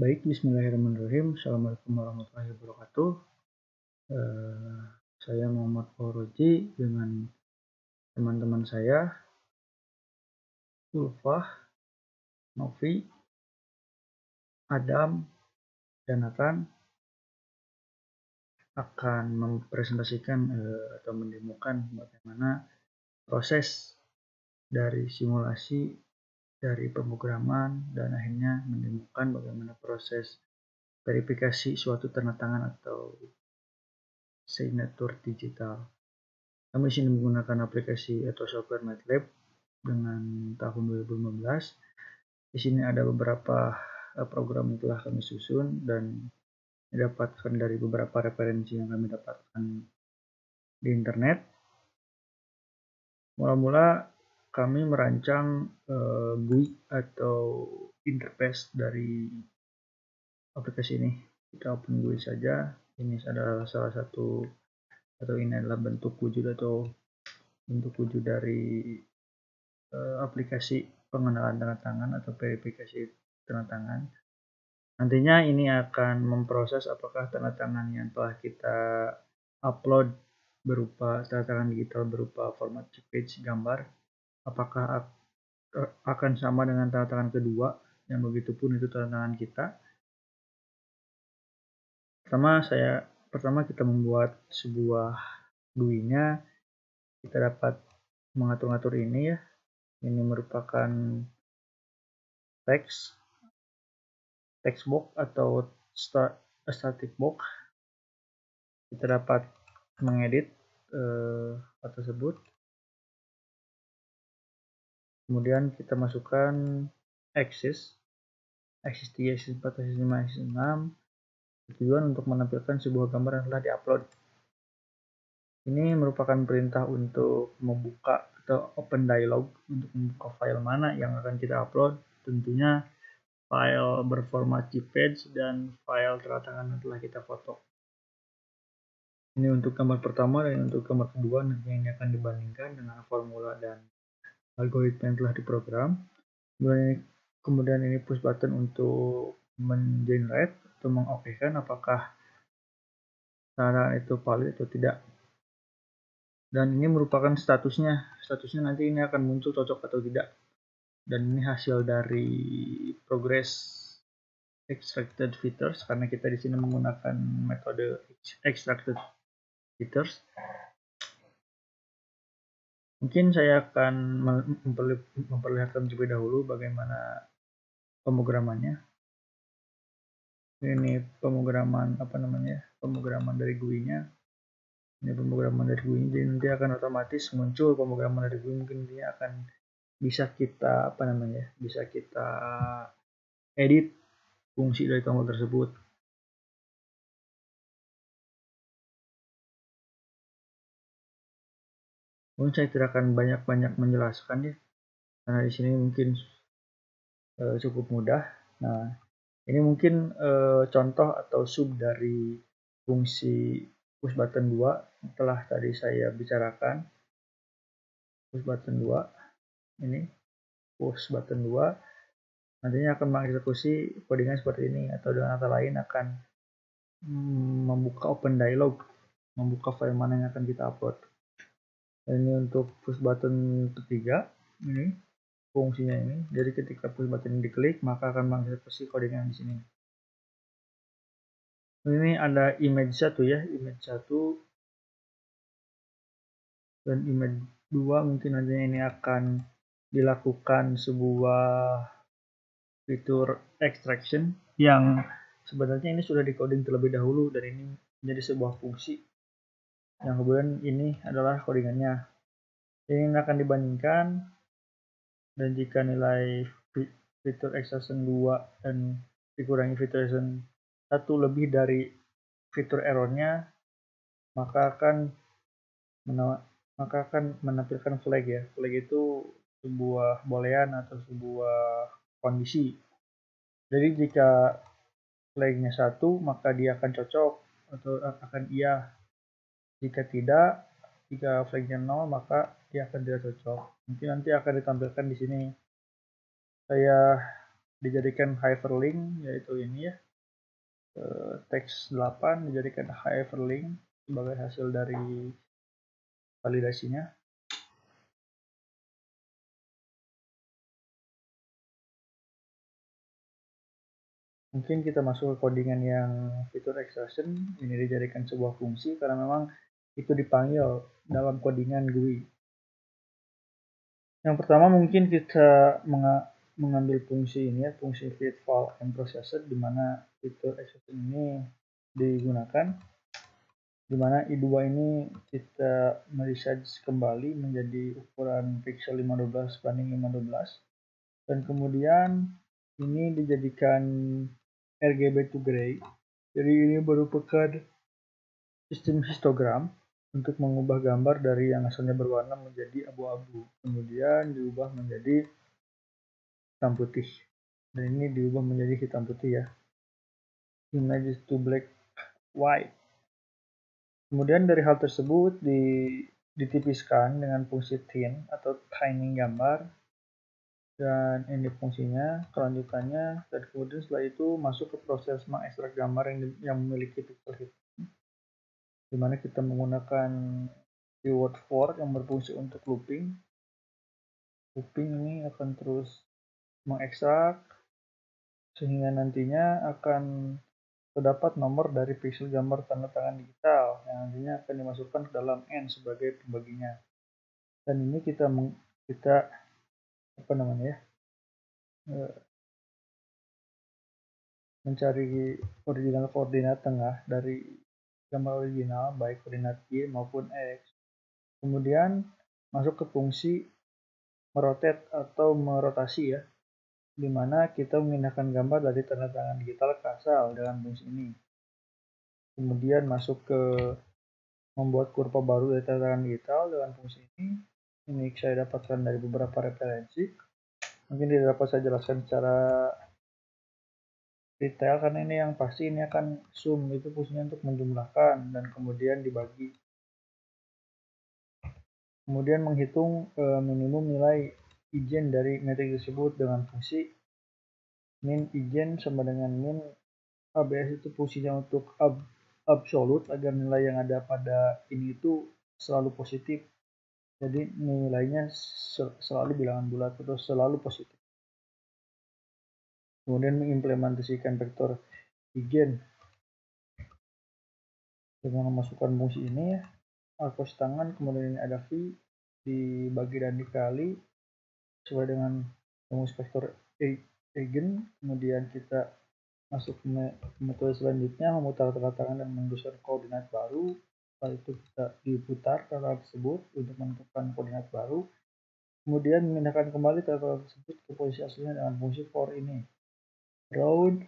Baik, bismillahirrahmanirrahim. Assalamualaikum warahmatullahi wabarakatuh. Saya Muhammad Fauroji dengan teman-teman saya, Ulfah, Novi, Adam, dan Nathan akan mempresentasikan atau mendemokan bagaimana proses dari simulasi dari pemrograman dan akhirnya mendemokan bagaimana proses verifikasi suatu tanda tangan atau signature digital. Kami di sini menggunakan aplikasi atau software MATLAB dengan tahun 2015. Di sini ada beberapa program yang telah kami susun dan didapatkan dari beberapa referensi yang kami dapatkan di internet. Mula-mula kami merancang GUI atau interface dari aplikasi ini. Kita open GUI saja. Ini adalah salah satu, atau ini adalah bentuk wujud atau bentuk wujud dari aplikasi pengenalan tanda tangan atau verifikasi tanda tangan. Nantinya ini akan memproses apakah tanda tangan yang telah kita upload berupa tanda tangan digital berupa format JPEG gambar, apakah akan sama dengan tanda tangan kedua yang begitupun itu tanda tangan kita. Pertama kita membuat sebuah GUI-nya. Kita dapat mengatur-ngatur ini ya. Ini merupakan text box atau static box. Kita dapat mengedit hal tersebut. Kemudian kita masukkan axis 3, axis 4, axis 5, axis 6. Tujuan untuk menampilkan sebuah gambar yang telah diupload. Ini merupakan perintah untuk membuka atau open dialog untuk membuka file mana yang akan kita upload. Tentunya file berformat JPEG dan file tanda tangan yang telah kita foto. Ini untuk gambar pertama, dan untuk gambar kedua nanti ini akan dibandingkan dengan formula dan algoritma yang telah diprogram. Kemudian ini push button untuk mengenerate atau mengokekan apakah tanda itu valid atau tidak. Dan ini merupakan statusnya nanti ini akan muncul cocok atau tidak. Dan ini hasil dari progress extracted features, karena kita di sini menggunakan metode extracted features. Mungkin saya akan memperlihatkan terlebih dahulu bagaimana pemrogramannya. Ini pemrograman pemrograman dari GUI-nya. Ini pemrograman dari GUI, jadi nanti akan otomatis muncul pemrograman dari GUI. Mungkin dia akan bisa kita bisa kita edit fungsi dari tombol tersebut. Mungkin saya tidak akan banyak menjelaskan ya, karena di sini mungkin cukup mudah. Nah, ini mungkin contoh atau sub dari fungsi push button 2 yang telah tadi saya bicarakan. Push button 2 ini, push button 2 nantinya akan mengeksekusi codingan seperti ini, atau dengan kata lain akan membuka open dialog, membuka file mana yang akan kita upload. Dan ini untuk push button ketiga, ini fungsinya ini. Jadi ketika push button ini diklik, maka akan mengeksekusi codingan di sini. Ini ada image 1 ya, image 1 dan image 2. Mungkin nantinya ini akan dilakukan sebuah fitur extraction yang sebenarnya ini sudah decoding terlebih dahulu, dan ini menjadi sebuah fungsi yang kemudian ini adalah codingannya. Ini akan dibandingkan, dan jika nilai fitur extraction 2 dan dikurangi fitur extraction 1 lebih dari fitur errornya, maka akan menampilkan flag ya. Flag itu sebuah boolean atau sebuah kondisi. Jadi jika flagnya 1, maka dia akan cocok atau akan iya. Jika tidak, jika flagnya 0, maka dia akan tidak cocok. Mungkin nanti akan ditampilkan di sini. Saya dijadikan hyperlink, yaitu ini ya, teks 8 dijadikan hyperlink sebagai hasil dari validasinya. Mungkin kita masuk ke codingan yang fitur extraction. Ini dijadikan sebuah fungsi karena memang itu dipanggil dalam codingan GUI. Yang pertama mungkin kita mengambil fungsi ini ya, fungsi feed file and processor, di mana fitur extraction ini digunakan, di mana I2 ini kita meresize kembali menjadi ukuran pixel 512 banding 512, dan kemudian ini dijadikan RGB to gray. Jadi ini merupakan sistem histogram untuk mengubah gambar dari yang asalnya berwarna menjadi abu-abu, kemudian diubah menjadi hitam putih, dan ini diubah menjadi hitam putih ya, image to black white. Kemudian dari hal tersebut ditipiskan dengan fungsi thin atau thinning gambar, dan ini fungsinya, kelanjutannya, dan kemudian setelah itu masuk ke proses mengekstrak gambar yang memiliki pixel hitam, di mana kita menggunakan keyword for yang berfungsi untuk looping. Looping ini akan terus mengekstrak sehingga nantinya akan terdapat nomor dari pixel gambar tanda tangan digital yang nantinya akan dimasukkan ke dalam N sebagai pembaginya. Dan ini kita apa namanya ya, mencari original koordinat tengah dari gambar original, baik koordinat Y maupun X. Kemudian masuk ke fungsi merotate atau merotasi ya, di mana kita memindahkan gambar dari tanda tangan digital ke asal dengan fungsi ini. Kemudian masuk ke membuat kurva baru dari tanda tangan digital dengan fungsi ini. Ini saya dapatkan dari beberapa referensi. Mungkin tidak dapat saya jelaskan secara detail karena ini yang pasti ini akan sum, itu fungsinya untuk menjumlahkan dan kemudian dibagi. Kemudian menghitung minimum nilai ijen dari metrik tersebut dengan fungsi min ijen sama dengan min ABS, itu fungsinya untuk absolut agar nilai yang ada pada ini itu selalu positif. Jadi nilainya selalu bilangan bulat atau selalu positif. Kemudian mengimplementasikan vektor igen dengan memasukkan fungsi ini ya, arcos tangan, kemudian ini ada V dibagi dan dikali sesuai dengan rumus vektor eigen. Kemudian kita masuk ke metode selanjutnya, memutar tanda tangan dan menuliskan koordinat baru. Setelah itu kita diputar tanda tersebut untuk menentukan koordinat baru. Kemudian memindahkan kembali tanda tersebut ke posisi aslinya dengan fungsi for ini. Round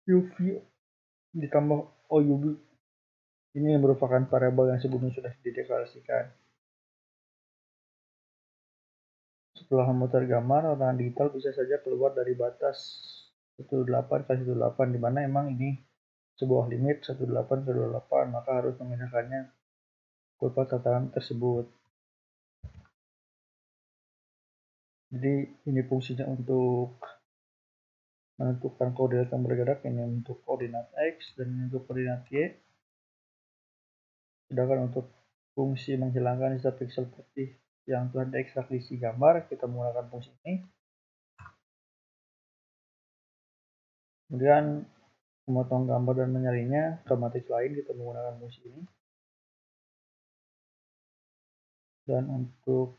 UV ditambah OUB. Ini merupakan variabel yang sebelumnya sudah dideklarasikan. Setelah memutar gambar, tangan digital bisa saja keluar dari batas 18x18, di mana emang ini sebuah limit 18x18, maka harus memindahkannya ke tatanan tersebut. Jadi ini fungsinya untuk menentukan koordinat yang bergerak, ini untuk koordinat X dan ini untuk koordinat Y. Sedangkan untuk fungsi menghilangkan sisa pixel putih yang telah diekstrak di isi gambar, kita menggunakan fungsi ini. Kemudian memotong gambar dan menyaringnya ke matriks lain, kita menggunakan fungsi ini. Dan untuk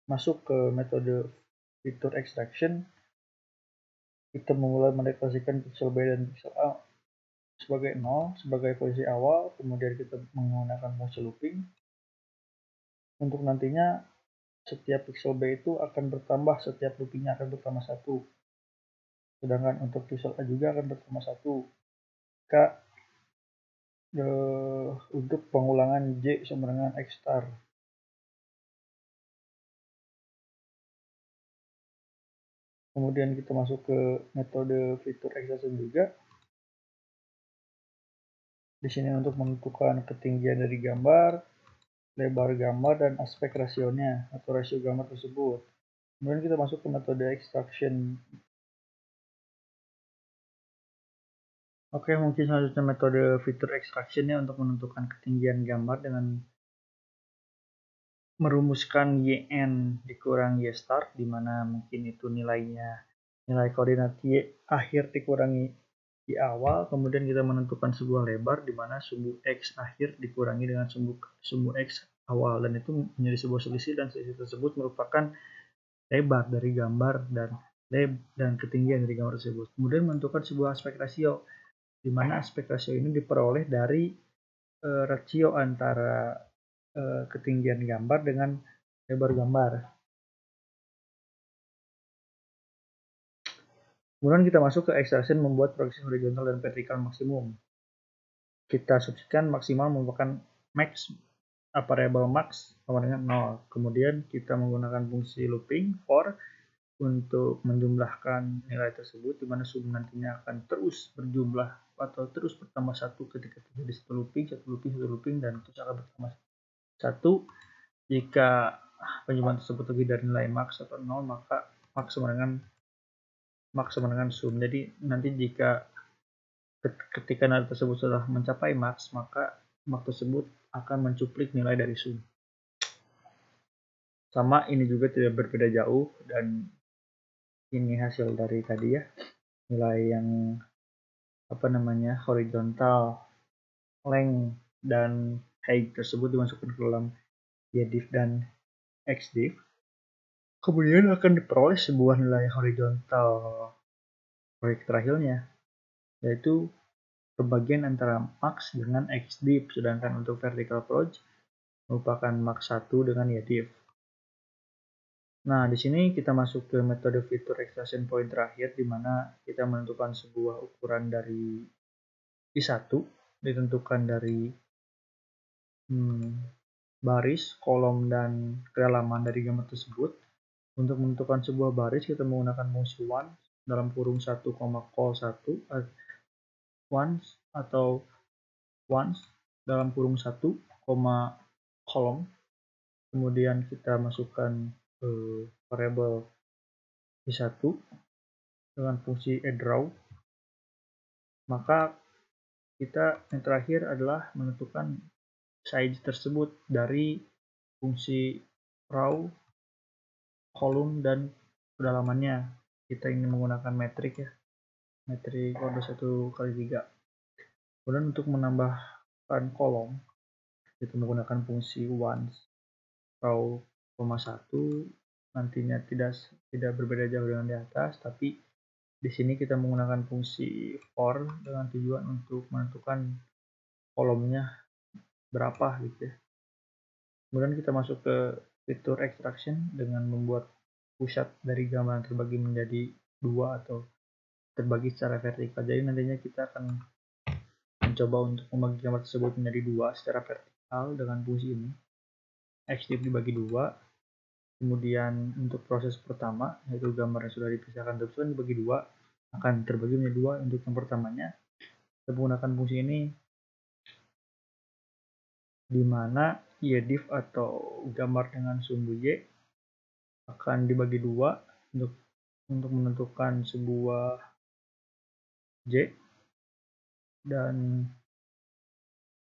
masuk ke metode fitur extraction, kita mulai mendeklarasikan pixel B dan pixel A sebagai 0 sebagai posisi awal, kemudian kita menggunakan fungsi looping. Untuk nantinya setiap pixel B itu akan bertambah, setiap loopingnya akan bertambah 1. Sedangkan untuk pixel A juga akan bertambah 1. Untuk pengulangan J sama dengan X star. Kemudian kita masuk ke metode fitur extraction juga. Di sini untuk menentukan ketinggian dari gambar, lebar gambar, dan aspek rasionya atau rasio gambar tersebut. Kemudian kita masuk ke metode extraction. Oke, mungkin selanjutnya metode feature extraction ya, untuk menentukan ketinggian gambar dengan merumuskan yn dikurang y start, di mana mungkin itu nilai koordinat y akhir dikurangi y awal. Kemudian kita menentukan sebuah lebar di mana sumbu x akhir dikurangi dengan sumbu x awal, dan itu menjadi sebuah selisih, dan selisih tersebut merupakan lebar dari gambar dan ketinggian dari gambar tersebut. Kemudian menentukan sebuah aspek rasio, di mana aspek rasio ini diperoleh dari rasio antara ketinggian gambar dengan lebar gambar. Kemudian kita masuk ke extraction, membuat proyeksi horizontal dan vertikal maksimum. Kita substitusikan maksimal merupakan max, variabel max sama dengan 0. Kemudian kita menggunakan fungsi looping for untuk menjumlahkan nilai tersebut, di mana sum nantinya akan terus berjumlah atau terus bertambah satu ketika terjadi satu looping, dan terus akan bertambah satu jika penjumlahan tersebut lebih dari nilai max atau 0, maka max sama dengan sum. Jadi nanti jika ketika nilai tersebut sudah mencapai max, maka max tersebut akan mencuplik nilai dari sum. Sama, ini juga tidak berbeda jauh, dan ini hasil dari tadi ya, nilai yang horizontal, length, dan height tersebut dimasukkan ke dalam ydiff dan xdiff. Kemudian akan diperoleh sebuah nilai horizontal proyek terakhirnya, yaitu pembagian antara max dengan xdiff, sedangkan untuk vertical approach merupakan max 1 dengan ydiff. Nah, di sini kita masuk ke metode feature extraction point terakhir, di mana kita menentukan sebuah ukuran dari I1, ditentukan dari baris, kolom, dan kedalaman dari gambar tersebut. Untuk menentukan sebuah baris, kita menggunakan fungsi once dalam kurung 1, call 1, once atau once dalam kurung 1, kolom. Kemudian kita masukkan variabel I1 dengan fungsi addRaw. Maka kita yang terakhir adalah menentukan size tersebut dari fungsi raw, kolom, dan kedalamannya. Kita ingin menggunakan metrik ya, metrik kode 1x3. Kemudian untuk menambahkan kolom, kita menggunakan fungsi once raw, 1, nantinya tidak berbeda jauh dengan di atas, tapi di sini kita menggunakan fungsi for dengan tujuan untuk menentukan kolomnya berapa gitu ya. Kemudian kita masuk ke fitur extraction dengan membuat pusat dari gambar yang terbagi menjadi dua atau terbagi secara vertikal. Jadi nantinya kita akan mencoba untuk membagi gambar tersebut menjadi dua secara vertikal dengan fungsi ini. Xdiff dibagi dua. Kemudian untuk proses pertama, yaitu gambar yang sudah dipisahkan tersebut dibagi dua, akan terbagi menjadi dua. Untuk yang pertamanya, kita menggunakan fungsi ini, di mana ydiff atau gambar dengan sumbu y akan dibagi dua untuk menentukan sebuah j, dan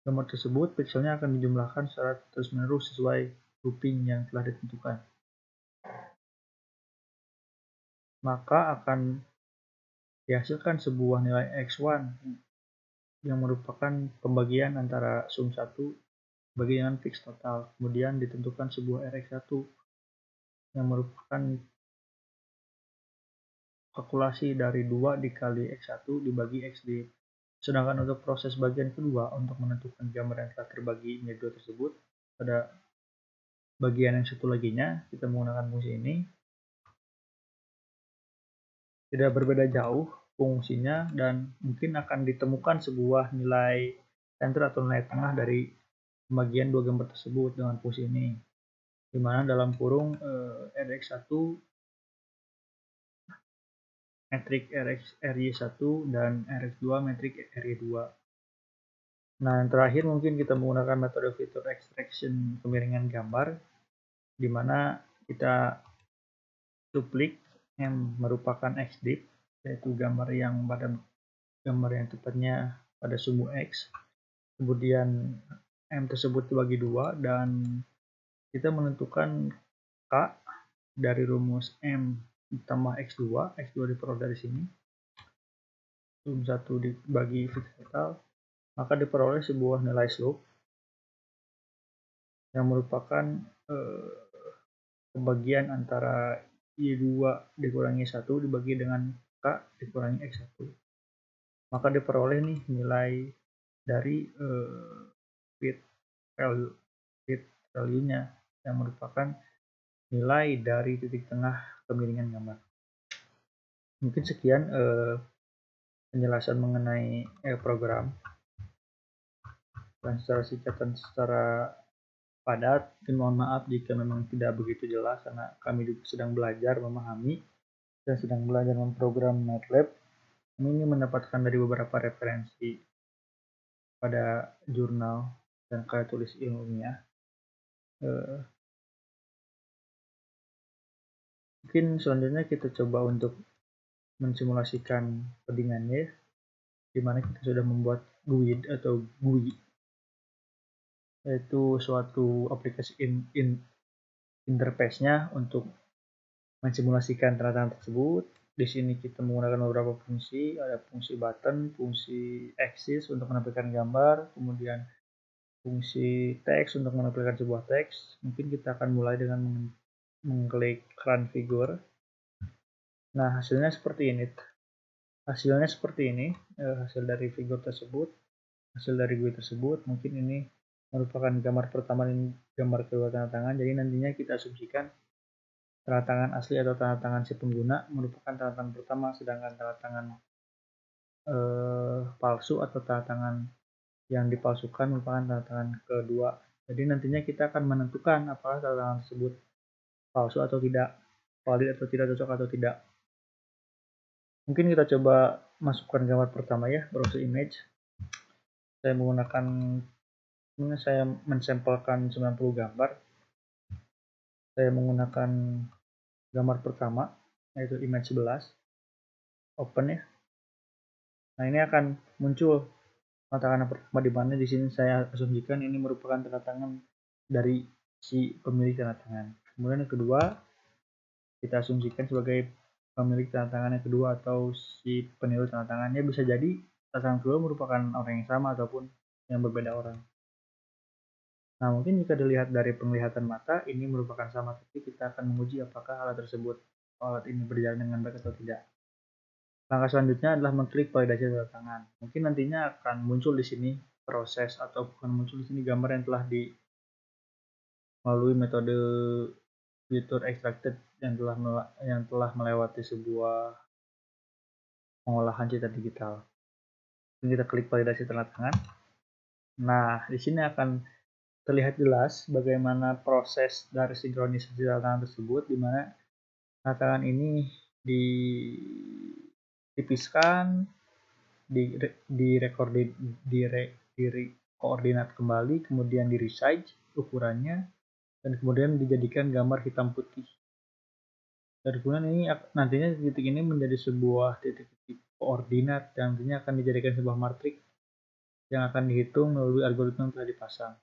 gambar tersebut pixelnya akan dijumlahkan secara terus-menerus sesuai looping yang telah ditentukan. Maka akan dihasilkan sebuah nilai x1 yang merupakan pembagian antara sum 1 bagi dengan fix total. Kemudian ditentukan sebuah rx1 yang merupakan kalkulasi dari 2 dikali x1 dibagi xd. Sedangkan untuk proses bagian kedua, untuk menentukan gambar yang telah terbagi menjadi dua tersebut, pada bagian yang satu laginya kita menggunakan fungsi ini. Tidak berbeda jauh fungsinya, dan mungkin akan ditemukan sebuah nilai center atau nilai tengah dari pembagian dua gambar tersebut dengan fungsi ini, di mana dalam kurung rx1 metrik ry1 dan rx2 metrik ry2. Nah, yang terakhir mungkin kita menggunakan metode feature extraction kemiringan gambar, di mana kita Duplik M merupakan XDIP, yaitu gambar yang tepatnya pada sumbu X. Kemudian M tersebut dibagi dua dan kita menentukan K dari rumus M ditambah X2 diperoleh dari sini. Sum 1 dibagi fix total, maka diperoleh sebuah nilai slope yang merupakan pembagian antara Y2 dikurangi 1 dibagi dengan K dikurangi X1. Maka diperoleh nih nilai dari fit value-nya yang merupakan nilai dari titik tengah kemiringan gambar. Mungkin sekian penjelasan mengenai program. Dan secara singkat dan secara padat, mohon maaf jika memang tidak begitu jelas karena kami juga sedang belajar memahami dan sedang belajar memprogram MATLAB. Kami ini mendapatkan dari beberapa referensi pada jurnal dan karya tulis ilmiah. Mungkin selanjutnya kita coba untuk mensimulasikan codingannya, di mana kita sudah membuat GUID atau GUI, yaitu suatu aplikasi interface-nya untuk mensimulasikan tanda-tanda tersebut. Di sini kita menggunakan beberapa fungsi, ada fungsi button, fungsi axis untuk menampilkan gambar, kemudian fungsi text untuk menampilkan sebuah teks. Mungkin kita akan mulai dengan mengklik run figure. Nah, hasilnya seperti ini. Hasil dari figur tersebut, hasil dari GUI tersebut. Mungkin ini merupakan gambar pertama dan gambar kedua tanda tangan. Jadi nantinya kita asumsikan tanda tangan asli atau tanda tangan si pengguna merupakan tanda tangan pertama, sedangkan tanda tangan palsu atau tanda tangan yang dipalsukan merupakan tanda tangan kedua. Jadi nantinya kita akan menentukan apakah tanda tangan tersebut palsu atau tidak, valid atau tidak, cocok atau tidak. Mungkin kita coba masukkan gambar pertama ya, browse image. Saya mensampelkan 90 gambar. Saya menggunakan gambar pertama, yaitu image 11. Open ya. Nah, ini akan muncul tanda tangan pertama, di mana di sini saya asumsikan ini merupakan tanda tangan dari si pemilik tanda tangan. Kemudian yang kedua, kita asumsikan sebagai pemilik tanda tangan yang kedua atau si peniru tanda tangannya. Bisa jadi tanda tangan kedua merupakan orang yang sama ataupun yang berbeda orang. Nah, mungkin jika dilihat dari penglihatan mata, ini merupakan sama, tapi kita akan menguji apakah alat ini berjalan dengan baik atau tidak. Langkah selanjutnya adalah mengklik validasi tanda tangan. Mungkin nantinya akan muncul di sini proses atau bukan muncul di sini gambar yang telah melalui metode feature extracted yang telah melewati sebuah pengolahan cetak digital. Ini kita klik validasi tanda tangan. Nah, di sini akan terlihat jelas bagaimana proses dari sinkronisasi tanda tangan tersebut, di mana tanda tangan ini ditipiskan, koordinat kembali, kemudian di resize ukurannya, dan kemudian dijadikan gambar hitam putih. Dan kemudian ini nantinya titik ini menjadi sebuah titik-titik koordinat yang nantinya akan dijadikan sebuah matrik yang akan dihitung melalui algoritma yang telah dipasang.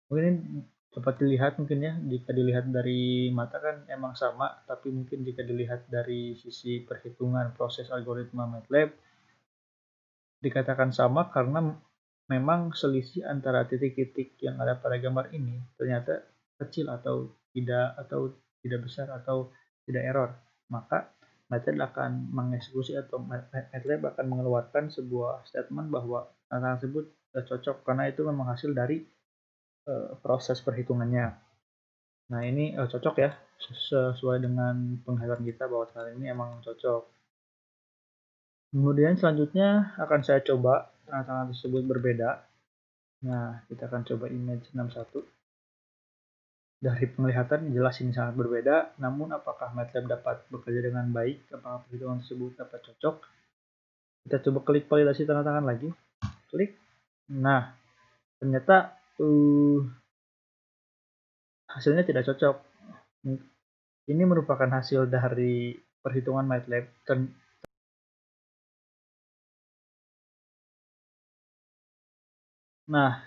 Mungkin ini dapat dilihat mungkin ya, jika dilihat dari mata kan emang sama, tapi mungkin jika dilihat dari sisi perhitungan proses algoritma MATLAB dikatakan sama karena memang selisih antara titik-titik yang ada pada gambar ini ternyata kecil atau tidak besar atau tidak error. Maka MATLAB akan mengeksekusi atau MATLAB akan mengeluarkan sebuah statement bahwa tanda tersebut cocok karena itu memang hasil dari proses perhitungannya. Nah, ini cocok ya, sesuai dengan penglihatan kita bahwa hal ini emang cocok. Kemudian selanjutnya akan saya coba tanda-tanda tersebut berbeda. Nah, kita akan coba image 61. Dari penglihatan jelas ini sangat berbeda, namun apakah MATLAB dapat bekerja dengan baik, apakah perhitungan tersebut dapat cocok? Kita coba klik validasi tanda tangan lagi. Klik. Nah, ternyata hasilnya tidak cocok. Ini merupakan hasil dari perhitungan MATLAB. Nah,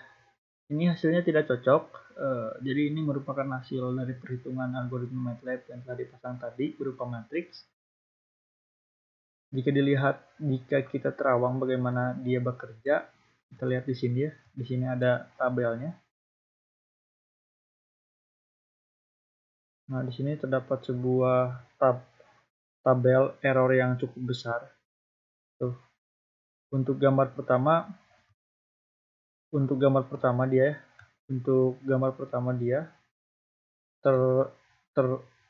ini hasilnya tidak cocok. Jadi ini merupakan hasil dari perhitungan algoritma MATLAB yang telah dipasang tadi berupa matriks. Jika kita terawang bagaimana dia bekerja, kita lihat di sini ya. Di sini ada tabelnya. Nah, di sini terdapat sebuah tabel error yang cukup besar. Tuh. Untuk gambar pertama dia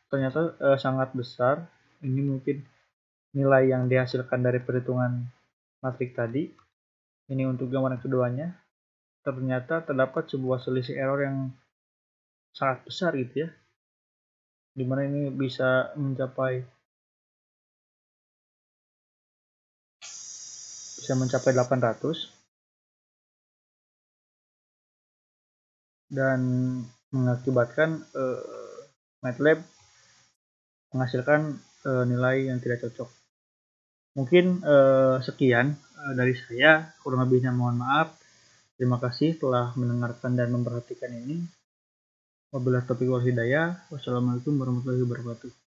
ternyata sangat besar. Ini mungkin nilai yang dihasilkan dari perhitungan matriks tadi. Ini untuk gambar keduanya, ternyata terdapat sebuah selisih error yang sangat besar gitu ya, dimana ini bisa mencapai 800 dan mengakibatkan MATLAB menghasilkan nilai yang tidak cocok. Mungkin sekian dari saya, kurang lebihnya mohon maaf. Terima kasih telah mendengarkan dan memperhatikan ini. Wabillahi taufiq wal hidayah. Wassalamualaikum warahmatullahi wabarakatuh.